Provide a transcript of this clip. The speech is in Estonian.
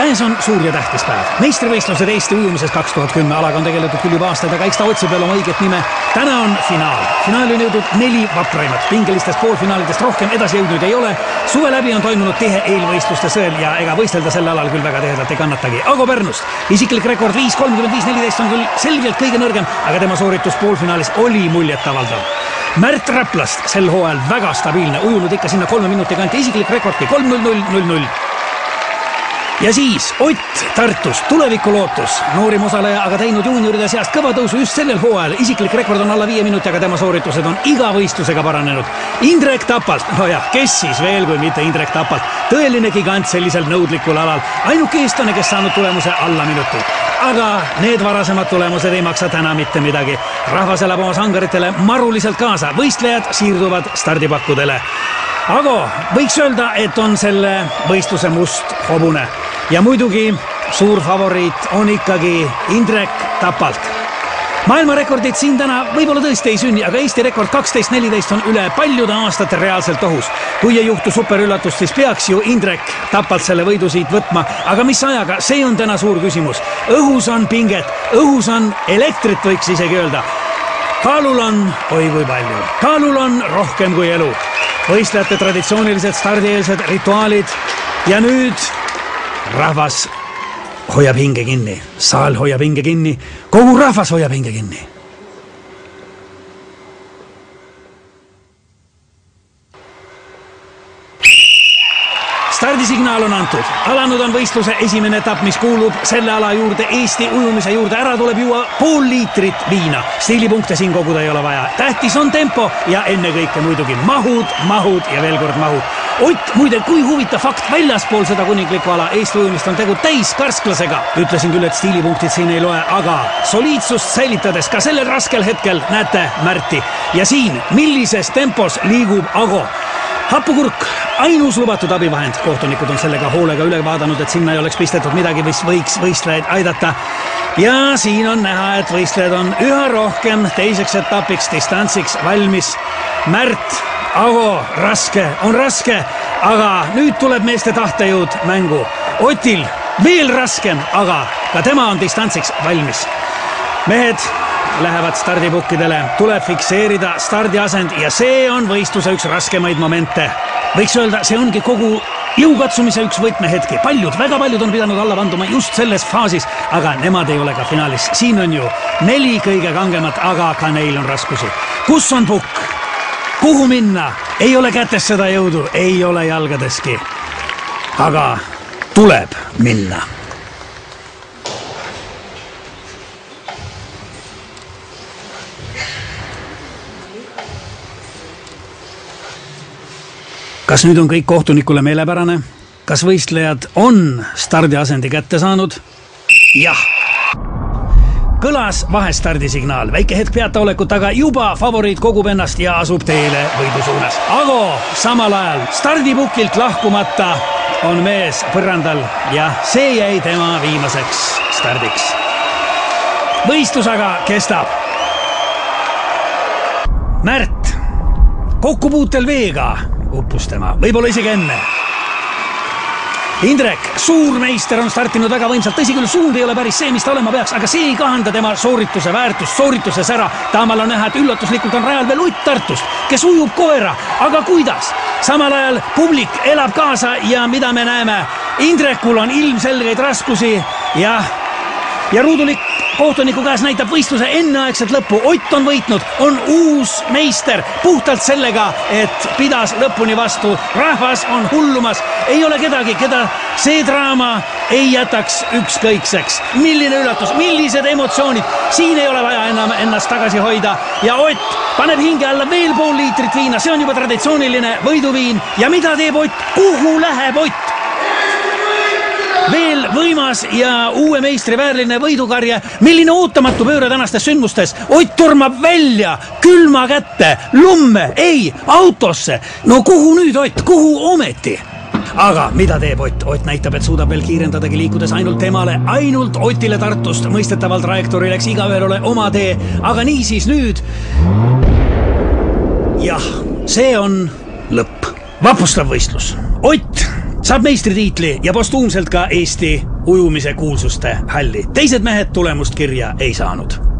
Käes on suur ja tähtis päev. Meistrivõistlused Eesti ujumises 2010 alaga on tegeletud küll juba aastaid, aga eks ta otsib veel oma õiget nime. Täna on finaal. Finaali on jõudnud 4 vapraimat. Pingelistest poolfinaalidest rohkem edasi jõudnud ei ole. Suve läbi on toimunud tihe eelvõistluste sõel ja ega võistelda sel alal küll väga tihedalt ei kannatagi. Ago Pärnust. Isiklik rekord 5.35.14 on küll selgelt kõige nõrgem, aga tema sooritus poolfinaalis oli muljetavaldav. Märt Raplast sel hooajal väga stabiilne, ujunud ikka sinna 3 minuti kanti, isiklik rekordki 3.00.00. Ja siis Ott Tartust, tulevikulootus, noorim osaleja, aga teinud juunioride seast kõva tõusu just sellel hooajal. Isiklik rekord on alla 5 minuti, aga tema sooritused on iga võistlusega paranenud. Indrek Tapalt, no jah, kes siis veel kui mitte Indrek Tapalt, tõeline gigant sellisel nõudlikul alal. Ainuke eestlane, kes saanud tulemuse alla minuti. Aga need varasemad tulemused ei maksa täna mitte midagi. Rahvas elab oma sangaritele maruliselt kaasa, võistlejad siirduvad stardipakkudele. Ago võiks öelda, et on selle võistluse must hobune. Ja muidugi suur favoriit on ikkagi Indrek Tapalt. Maailmarekordid siin täna võib-olla tõesti ei sünni, aga Eesti rekord 12.14 on üle paljude aastate reaalselt ohus. Kui ei juhtu superüllatust, siis peaks ju Indrek Tapalt selle võidu siit võtma. Aga mis ajaga, see on täna suur küsimus. Õhus on pinget, õhus on elektrit, võiks isegi öelda. Kaalul on, oi kui palju, kaalul on rohkem kui elu. Võistlejate traditsioonilised stardieelsed rituaalid ja nüüd rahvas hoiab hinge kinni, saal hoiab hinge kinni, kogu rahvas hoiab hinge kinni. Stardisignaal on antud. Alanud on võistluse esimene etapp, mis kuulub selle ala juurde, Eesti ujumise juurde. Ära tuleb juua pool liitrit viina. Stiilipunkte siin koguda ei ole vaja. Tähtis on tempo ja ennekõike muidugi mahud ja veel kord mahud. Ott, muide, kui huvitav fakt, väljaspool seda kuninglikku ala Eesti ujumist on tegu täis karsklasega. Ütlesin küll, et stiilipunktid siin ei loe, aga soliidsust säilitades ka sellel raskel hetkel näete Märti. Ja siin, millises tempos liigub Ago. Happukurk, ainus lubatud abivahend. Kohtunikud on sellega hoolega üle vaadanud, et sinna ei oleks pistetud midagi, mis võiks võistlejaid aidata. Ja siin on näha, et võistlejad on üha rohkem teiseks etapiks, distantsiks valmis. Märt, Ago, raske, on raske, aga nüüd tuleb meeste tahtejõud mängu. Otil veel raskem, aga ka tema on distantsiks valmis. Mehed lähevad stardipukkidele, tuleb fikseerida stardiasend ja see on võistluse üks raskemaid momente. Võiks öelda, see ongi kogu jõukatsumise üks võtmehetki. Väga paljud on pidanud alla vanduma just selles faasis, aga nemad ei ole ka finaalis. Siin on ju 4 kõige kangemat, aga ka neil on raskusi. Kus on pukk? Kuhu minna? Ei ole kätes seda jõudu, ei ole jalgadeski. Aga tuleb minna. Kas nüüd on kõik kohtunikule meelepärane? Kas võistlejad on stardiasendi kätte saanud? Jah. Kõlas vahestardisignaal. Väike hetk peataolekut, aga juba favoriit kogub ennast ja asub teele võidu suunas. Ago samal ajal stardipukilt lahkumata on mees põrandal ja see jäi tema viimaseks stardiks. Võistlus aga kestab. Märt, kokkupuutel veega uppus tema, võib-olla isegi enne. Indrek, suurmeister on startinud väga võimsalt, tõsi küll, suund ei ole päris see, mis ta olema peaks, aga see ei kahanda tema soorituse väärtust, soorituses ära. Taamal on näha, et üllatuslikult on rajal veel Ott Tartust, kes ujub koera, aga kuidas? Samal ajal publik elab kaasa ja mida me näeme? Indrekul on ilmselgeid raskusi ja ruudulik kohtuniku käes näitab võistluse enneaegset lõppu. Ott on võitnud, on uus meister puhtalt sellega, et pidas lõpuni vastu. Rahvas on hullumas, ei ole kedagi, keda see draama ei jätaks ükskõikseks. Milline üllatus, millised emotsioonid, siin ei ole vaja enam ennast tagasi hoida ja Ott paneb hinge alla veel pool liitrit viina, see on juba traditsiooniline võiduviin ja mida teeb Ott, kuhu läheb Ott? Veel võimas ja uue meistri väärline võidukarje. Milline ootamatu pööre tänastes sündmustes. Ott tormab välja, külma kätte, lumme, ei, autosse. No kuhu nüüd Ott, kuhu ometi? Aga mida teeb Ott? Ott näitab, et suudab veel kiirendadagi liikudes ainult temale, ainult Otile Tartust. Mõistetaval trajektoori läks igaühel ole oma tee, aga niisiis nüüd. Jah, see on lõpp. Vapustav võistlus. Ott saab meistritiitli ja postuumselt ka Eesti ujumise kuulsuste halli. Teised mehed tulemust kirja ei saanud.